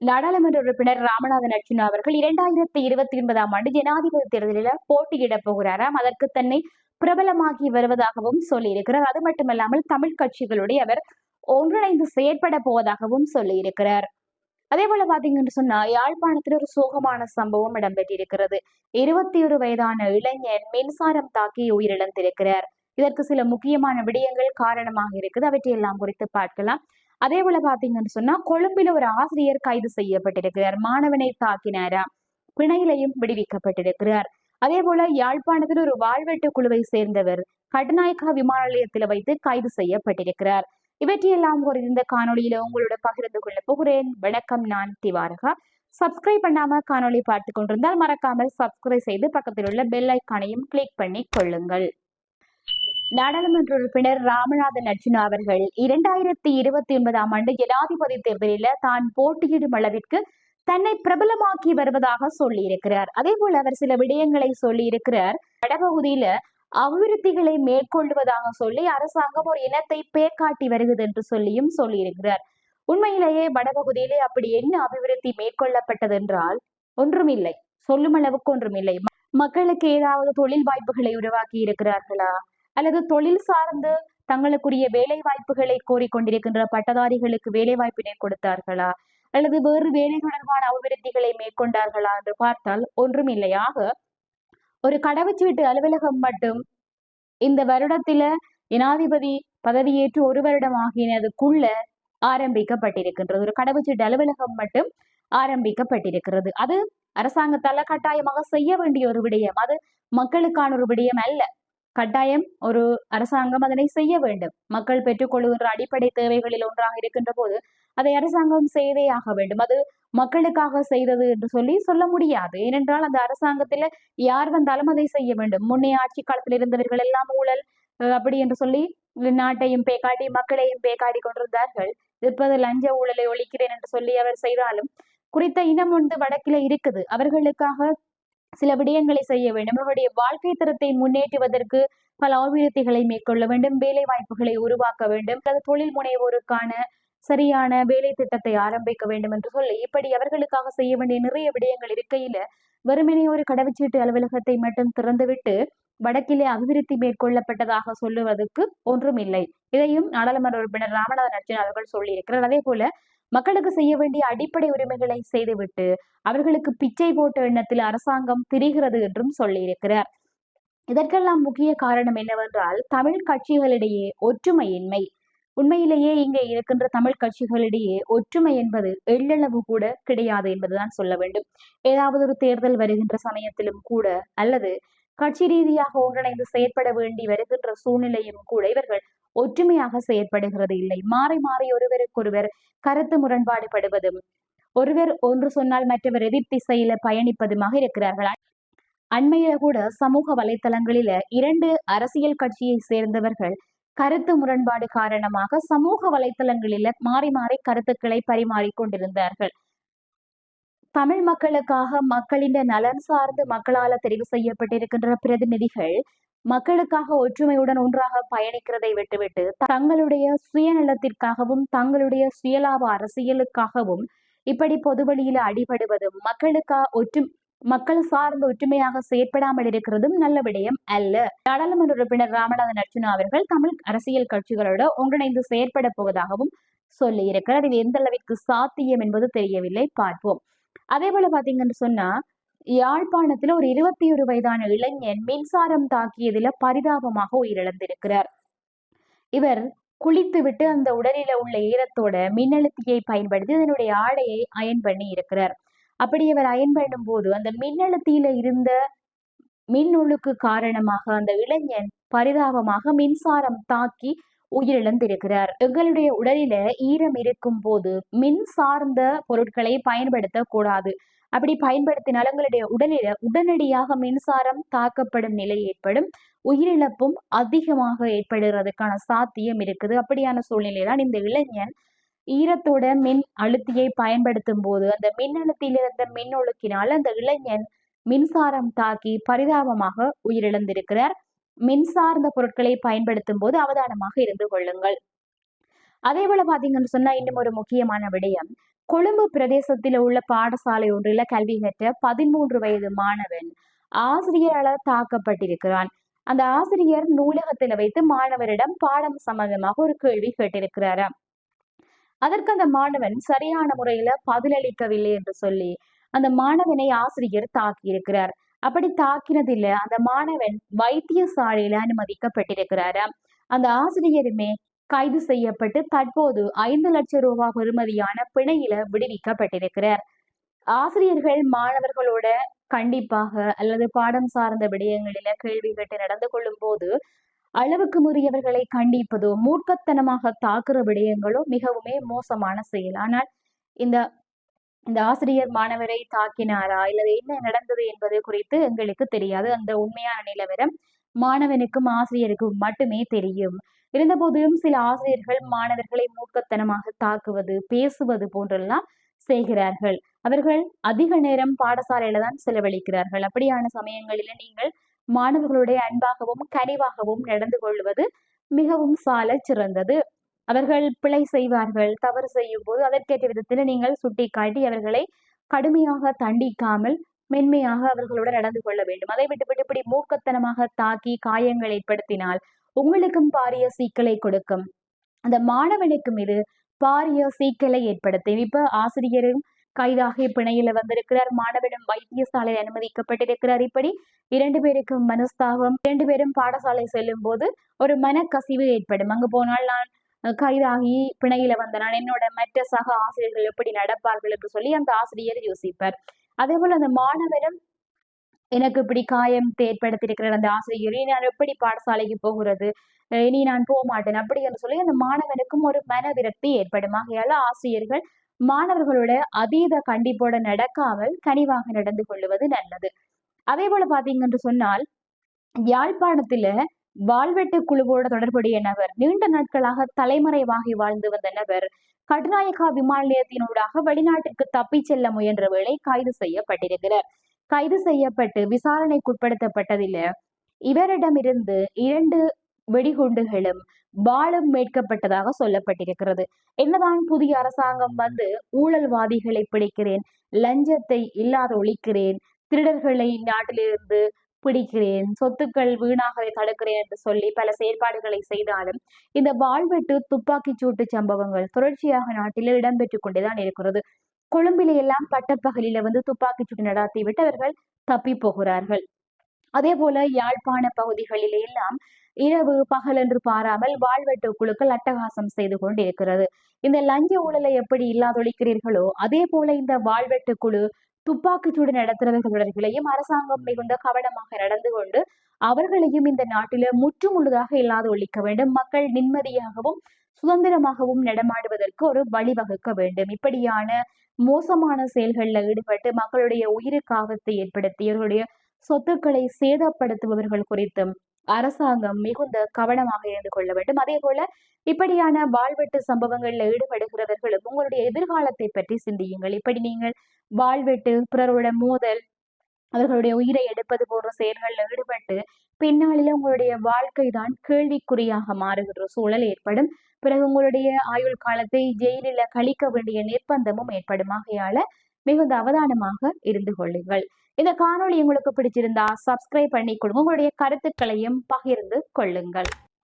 நாடாளுமன்ற உறுப்பினர் ராமநாதன் அர்ச்சுனா அவர்கள் 2029ஆம் ஆண்டு ஜனாதிபதி தேர்தலில் போட்டியிட போகிறாராம். அதற்கு தன்னை பிரபலமாகி வருவதாகவும் சொல்லியிருக்கிறார். அது மட்டுமல்லாமல் தமிழ் கட்சிகளுடைய அவர் ஒன்றிணைந்து செயற்பட போவதாகவும் சொல்லியிருக்கிறார். அதே போல பாத்தீங்கன்னு சொன்னா யாழ்ப்பாணத்தில் ஒரு சோகமான சம்பவம் இடம்பெற்றிருக்கிறது. 21 வயதான இளைஞன் மின்சாரம் தாக்கி உயிரிழந்திருக்கிறார். இதற்கு சில முக்கியமான விடயங்கள் காரணமாக இருக்குது. அவற்றையெல்லாம் குறித்து பார்க்கலாம். அதே போல பாத்தீங்கன்னு சொன்னா கொழும்பில் ஒரு ஆசிரியர் கைது செய்யப்பட்டிருக்கிறார். மாணவனை தாக்கினாராம். பிணையிலையும் விடுவிக்கப்பட்டிருக்கிறார். அதே போல யாழ்ப்பாணத்தில் ஒரு வாழ்வெட்டு குழுவை சேர்ந்தவர் கட்டுநாயக்கா விமான நிலையத்தில் வைத்து கைது செய்யப்பட்டிருக்கிறார். இவற்றையெல்லாம் ஒரு இந்த காணொலியில உங்களோட பகிர்ந்து கொள்ள போகிறேன். வணக்கம், நான் திவாரகா. சப்ஸ்கிரைப் பண்ணாம காணொலி பார்த்து கொண்டிருந்தால் மறக்காமல் சப்ஸ்கிரைப் செய்து பக்கத்தில் உள்ள பெல் ஐக்கானையும் கிளிக் பண்ணி கொள்ளுங்கள். நாடாளுமன்ற உறுப்பினர் ராமநாதன் அர்ச்சுனா அவர்கள் 2029ஆம் ஆண்டு ஜனாதிபதி தேர்தலில் தான் போட்டியிடும் அளவிற்கு தன்னை பிரபலமாக்கி வருவதாக சொல்லியிருக்கிறார். அதே போல அவர் சில விடயங்களை சொல்லியிருக்கிறார். வடபகுதியில அபிவிருத்திகளை மேற்கொள்வதாக சொல்லி அரசாங்கம் ஒரு இனத்தை பேர் காட்டி வருகிறது என்று சொல்லியும் சொல்லியிருக்கிறார். உண்மையிலேயே வடபகுதியிலே அப்படி என்ன அபிவிருத்தி மேற்கொள்ளப்பட்டது என்றால் ஒன்றுமில்லை, சொல்லும் அளவுக்கு ஒன்றுமில்லை. மக்களுக்கு ஏதாவது தொழில் வாய்ப்புகளை உருவாக்கி இருக்கிறார்களா, அல்லது தொழில் சார்ந்து தங்களுக்குரிய வேலை வாய்ப்புகளை கோரிக்கொண்டிருக்கின்ற பட்டதாரிகளுக்கு வேலை வாய்ப்பினை கொடுத்தார்களா, அல்லது வேறு வேலை தொடர்பான அபிவிருத்திகளை மேற்கொண்டார்களா என்று பார்த்தால் ஒன்றுமில்லையாக ஒரு கடவுச்சீட்டு அலுவலகம் மட்டும் இந்த வருடத்தில ஜனாதிபதி பதவியேற்று ஒரு வருடம் ஆகியதுக்குள்ள ஆரம்பிக்கப்பட்டிருக்கின்றது. ஒரு கடவுச்சீட்டு அலுவலகம் மட்டும் ஆரம்பிக்கப்பட்டிருக்கிறது. அது அரசாங்கத்தால கட்டாயமாக செய்ய வேண்டிய ஒரு விடயம். அது மக்களுக்கான ஒரு விடயம் அல்ல. கட்டாயம் ஒரு அரசாங்கம் அதனை செய்ய வேண்டும். மக்கள் பெற்றுக்கொள்கின்ற அடிப்படை தேவைகளில் ஒன்றாக இருக்கின்ற போது அதை அரசாங்கம் செய்தே ஆக வேண்டும். அது மக்களுக்காக செய்தது என்று சொல்லி சொல்ல முடியாது. ஏனென்றால் அந்த அரசாங்கத்துல யார் வந்தாலும் அதை செய்ய வேண்டும். முன்னைய ஆட்சி காலத்தில் இருந்தவர்கள் எல்லாம் ஊழல் அப்படி என்று சொல்லி நாட்டையும் பேக்காட்டி மக்களையும் பேக்காடி கொண்டிருந்தார்கள். இப்போது லஞ்ச ஊழலை ஒழிக்கிறேன் என்று சொல்லி அவர் செய்தாலும் குறித்த இனம் ஒன்று வடக்கில இருக்குது. அவர்களுக்காக சில விடயங்களை செய்ய வேண்டும். அவருடைய வாழ்க்கை தரத்தை முன்னேற்றுவதற்கு பல அபிவிருத்திகளை மேற்கொள்ள வேண்டும். வேலை வாய்ப்புகளை உருவாக்க வேண்டும். தொழில் முனைவோருக்கான சரியான வேலை திட்டத்தை ஆரம்பிக்க வேண்டும் என்று சொல்லி இப்படி அவர்களுக்காக செய்ய வேண்டிய நிறைய விடயங்கள் இருக்கையில வெறுமனே ஒரு கடவுச்சீட்டு அலுவலகத்தை மட்டும் திறந்துவிட்டு வடக்கிலே அபிவிருத்தி மேற்கொள்ளப்பட்டதாக சொல்லுவதற்கு ஒன்றும் இல்லை. இதையும் நாடாளுமன்ற உறுப்பினர் ராமநாதன் அர்ச்சுனா அவர்கள் சொல்லியிருக்கிறார். அதே போல மக்களுக்கு செய்ய வேண்டிய அடிப்படை உரிமைகளை செய்துவிட்டு அவர்களுக்கு பிச்சை போட்ட எண்ணத்தில் அரசாங்கம் திரிகிறது என்றும் சொல்லியிருக்கிறார். இதற்கெல்லாம் முக்கிய காரணம் என்னவென்றால் தமிழ் கட்சிகளிடையே ஒற்றுமையின்மை. உண்மையிலேயே இங்கே இருக்கின்ற தமிழ் கட்சிகளிடையே ஒற்றுமை என்பது எள்ளளவு கூட கிடையாது என்பதுதான் சொல்ல வேண்டும். ஏதாவது ஒரு தேர்தல் வருகின்ற சமயத்திலும் கூட, அல்லது கட்சி ரீதியாக ஒன்றிணைந்து செயற்பட வேண்டி வருகின்ற சூழ்நிலையும் கூட இவர்கள் ஒற்றுமையாக செயற்படுகிறது இல்லை. மாறி மாறி ஒருவருக்கொருவர் கருத்து முரண்பாடு படுவதும், ஒருவர் ஒன்று சொன்னால் மற்றவர் எதிர் திசையில பயணிப்பதுமாக இருக்கிறார்கள். அண்மையில கூட சமூக வலைத்தளங்களில 2 அரசியல் கட்சியை சேர்ந்தவர்கள் கருத்து முரண்பாடு காரணமாக சமூக வலைத்தளங்களில மாறி மாறி கருத்துக்களை பரிமாறிக்கொண்டிருந்தார்கள். தமிழ் மக்களுக்காக மக்களின் நலன் சார்ந்து மக்களால் தெரிவு செய்யப்பட்டிருக்கின்ற பிரதிநிதிகள் மக்களுக்காக ஒற்றுமையுடன் ஒன்றாக பயணிக்கிறதை விட்டுவிட்டு தங்களுடைய சுயநலத்திற்காகவும் தங்களுடைய சுயலாப அரசியலுக்காகவும் இப்படி பொதுவெளியில அடிபடுவதும் மக்கள் சார்ந்த ஒற்றுமையாக செயற்படாமல் இருக்கிறதும் நல்ல விடயம் அல்ல. நாடாளுமன்ற உறுப்பினர் ராமநாதன் அர்ச்சுனா அவர்கள் தமிழ் அரசியல் கட்சிகளோட ஒன்றிணைந்து செயற்பட போவதாகவும் சொல்லி இருக்கிறார். இது எந்த அளவிற்கு சாத்தியம் என்பது தெரியவில்லை, பார்ப்போம். அதே போல பாத்தீங்கன்னு சொன்னா யாழ்ப்பாணத்துல ஒரு 21 வயதான இளைஞன் மின்சாரம் தாக்கியதுல பரிதாபமாக உயிரிழந்திருக்கிறார். இவர் குளித்துவிட்டு அந்த உடலில உள்ள ஈரத்தோட மின்னழுத்தியை பயன்படுத்தி அதனுடைய ஆடையை அயன் பண்ணி இருக்கிறார். அப்படி அவர் அயன் பண்ணும் போது அந்த மின்னழுத்தியில இருந்த மின்னொழுக்கு காரணமாக அந்த இளைஞன் பரிதாபமாக மின்சாரம் தாக்கி உயிரிழந்திருக்கிறார். எங்களுடைய உடலில ஈரம் இருக்கும் போது மின் சார்ந்த பொருட்களை பயன்படுத்த கூடாது. அப்படி பயன்படுத்தினால் எங்களுடைய உடலில உடனடியாக மின்சாரம் தாக்கப்படும் நிலை ஏற்படும். உயிரிழப்பும் அதிகமாக ஏற்படுறதுக்கான சாத்தியம் இருக்குது. அப்படியான சூழ்நிலைதான் இந்த இளைஞன் ஈரத்தோட மின் அழுத்தியை பயன்படுத்தும் போது அந்த மின் அழுத்தியில் இருந்த மின் ஒழுக்கினால் அந்த இளைஞன் மின்சாரம் தாக்கி பரிதாபமாக உயிரிழந்திருக்கிறார். மின்சார்ந்த பொருட்களை பயன்படுத்தும் போது அவதானமாக இருந்து கொள்ளுங்கள். அதே போல பாத்தீங்கன்னு சொன்னா இன்னும் ஒரு முக்கியமான விடயம், கொழும்பு பிரதேசத்தில் உள்ள பாடசாலை ஒன்றில் கல்வி கற்ற 13 வயது மாணவன் ஆசிரியரால் தாக்கப்பட்டிருக்கிறான். அந்த ஆசிரியர் நூலகத்தில் வைத்து மாணவரிடம் பாடம் சம்பந்தமாக ஒரு கேள்வி கேட்டிருக்கிறாராம். அதற்கு அந்த மாணவன் சரியான முறையில பதிலளிக்கவில்லை என்று சொல்லி அந்த மாணவனை ஆசிரியர் தாக்கி இருக்கிறார். அப்படி தாக்கினதில்ல அந்த மாணவன் வைத்தியசாலையில அனுமதிக்கப்பட்டிருக்கிறாராம். அந்த ஆசிரியருமே கைது செய்யப்பட்டு தற்போது 5 லட்சம் ரூபாய் பெறுமதியான பிணையில விடுவிக்கப்பட்டிருக்கிறார். ஆசிரியர்கள் மாணவர்களோட கண்டிப்பாக அல்லது பாடம் சார்ந்த விடயங்களில கேள்வி கேட்டு நடந்து கொள்ளும் போது அளவுக்கு மீறியவர்களை கண்டிப்பதோ மூர்க்கத்தனமாக தாக்குற விடயங்களோ மிகவுமே மோசமான செயல். ஆனால் இந்த இந்த ஆசிரியர் மாணவரை தாக்கினாரா இல்லது என்ன நடந்தது என்பது குறித்து எங்களுக்கு தெரியாது. அந்த உண்மையான நிலவரம் மாணவனுக்கும் ஆசிரியருக்கும் மட்டுமே தெரியும். இருந்த போதிலும் சில ஆசிரியர்கள் மாணவர்களை மூர்க்கத்தனமாக தாக்குவது பேசுவது போன்றெல்லாம் செய்கிறார்கள். அவர்கள் அதிக நேரம் பாடசாலையில தான் செலவழிக்கிறார்கள். அப்படியான சமயங்களில நீங்கள் மாணவர்களுடைய அன்பாகவும் கனிவாகவும் நடந்து கொள்வது மிகவும் சால சிறந்தது. அவர்கள் பிழை செய்வார்கள், தவறு செய்யும் போது அதற்கேற்ற விதத்தில் நீங்கள் சுட்டிக்காட்டி அவர்களை கடுமையாக தண்டிக்காமல் மென்மையாக அவர்களுடன் நடந்து கொள்ள வேண்டும். அதை விட்டுவிட்டு இப்படி மூர்க்கத்தனமாக தாக்கி காயங்கள் ஏற்படுத்தினால் உங்களுக்கும் பாரிய சிக்கலை கொடுக்கும், அந்த மாணவனுக்கும் இது பாரிய சிக்கலை ஏற்படுத்தும். இப்ப ஆசிரியரும் கைதாகி பிணையில வந்திருக்கிறார், மாணவனும் வைத்தியசாலையில் அனுமதிக்கப்பட்டிருக்கிறார். இப்படி 2 பேருக்கும் மனஸ்தாபம், 2 பேரும் பாடசாலை செல்லும் போது ஒரு மனக்கசிவு ஏற்படும். அங்கு போனால் நான் கைதாகி பிணையில வந்த நான் என்னோட மற்ற சக ஆசிரியர்கள் எப்படி நடப்பார்கள் என்று சொல்லி அந்த ஆசிரியர் யோசிப்பார். அதே போல அந்த மாணவரும் எனக்கு இப்படி காயம் ஏற்படுத்தியிருக்கிற அந்த ஆசிரியர் நான் எப்படி பாடசாலைக்கு போகிறது, இனி நான் போக மாட்டேன் அப்படி என்று சொல்லி அந்த மாணவனுக்கும் ஒரு மன விரக்தி ஏற்படும். ஆகையால ஆசிரியர்கள் மாணவர்களோட அதீத கண்டிப்போட நடக்காமல் கனிவாக நடந்து கொள்வது நல்லது. அதே போல பாத்தீங்க என்று சொன்னால் யாழ்ப்பாணத்துல வாழ்வெட்டு குழுவோட தொடர்புடைய நபர், நீண்ட நாட்களாக தலைமறைவாகி வாழ்ந்து வந்த நபர் கட்டுநாயக்கா விமான நிலையத்தினூடாக வெளிநாட்டிற்கு தப்பி செல்ல முயன்ற வேளை கைது செய்யப்பட்டிருக்கிறார். கைது செய்யப்பட்டு விசாரணைக்குட்படுத்தப்பட்டதில் இவரிடமிருந்து 2 வெடிகுண்டுகளும் வாளும் மீட்கப்பட்டதாக சொல்லப்பட்டிருக்கிறது. என்னதான் புதிய அரசாங்கம் வந்து ஊழல்வாதிகளை பிடிக்கிறேன், லஞ்சத்தை இல்லாத ஒழிக்கிறேன், திருடர்களை நாட்டிலிருந்து பிடிக்கிறேன், சொத்துக்கள் வீணாகவே தடுக்கிறேன் என்று சொல்லி பல செயற்பாடுகளை செய்தாலும் இந்த வாழ்வெட்டு துப்பாக்கி சூட்டு சம்பவங்கள் தொடர்ச்சியாக நாட்டில் இடம்பெற்றுக் கொண்டுதான் இருக்கிறது. கொழும்பிலே எல்லாம் பட்டப்பகலில வந்து துப்பாக்கி சூட்டு நடாத்தி விட்டு அவர்கள் தப்பி போகிறார்கள். அதே போல யாழ்ப்பாண பகுதிகளிலே எல்லாம் இரவு பகல் என்று பாராமல் வாழ்வெட்டு குழுக்கள் அட்டகாசம் செய்து கொண்டிருக்கிறது. இந்த லஞ்ச ஊழலை எப்படி இல்லாதொழிக்கிறீர்களோ அதே போல இந்த வாழ்வெட்டு குழு துப்பாக்கிச்சூடு நடத்துறவர்களையும் அரசாங்கம் மிகுந்த கவனமாக நடந்து கொண்டு அவர்களையும் இந்த நாட்டில முற்றுமுழுதாக இல்லாத ஒழிக்க வேண்டும். மக்கள் நிம்மதியாகவும் சுதந்திரமாகவும் நடமாடுவதற்கு ஒரு வழிவகுக்க வேண்டும். இப்படியான மோசமான செயல்களில் ஈடுபட்டு மக்களுடைய உயிருக்கு ஆபத்தை ஏற்படுத்தி இவர்களுடைய சொத்துக்களை சேதப்படுத்துபவர்கள் குறித்தும் அரசாங்கம் மிகுந்த கவனமாக இருந்து கொள்ள வேண்டும். அதே போல இப்படியான வாழ்வெட்டு சம்பவங்கள்ல ஈடுபடுகிறவர்களும் உங்களுடைய எதிர்காலத்தை பற்றி சிந்தியுங்கள். இப்படி நீங்கள் வாழ்வெட்டு, பிறரோட மோதல், அவர்களுடைய உயிரை எடுப்பது போன்ற செயல்களில் ஈடுபட்டு பின்னாளில உங்களுடைய வாழ்க்கை தான் கேள்விக்குறியாக மாறுகின்ற சூழல் ஏற்படும். பிறகு உங்களுடைய ஆயுள் காலத்தை ஜெயிலில கழிக்க வேண்டிய நிர்பந்தமும் ஏற்படும். ஆகையால மிகுந்த அவதானமாக இருந்து கொள்ளுங்கள். இந்த காணொளி உங்களுக்கு பிடிச்சிருந்தா சப்ஸ்கிரைப் பண்ணி கொடுங்க. உங்களுடைய கருத்துக்களையும் பகிர்ந்து கொள்ளுங்கள்.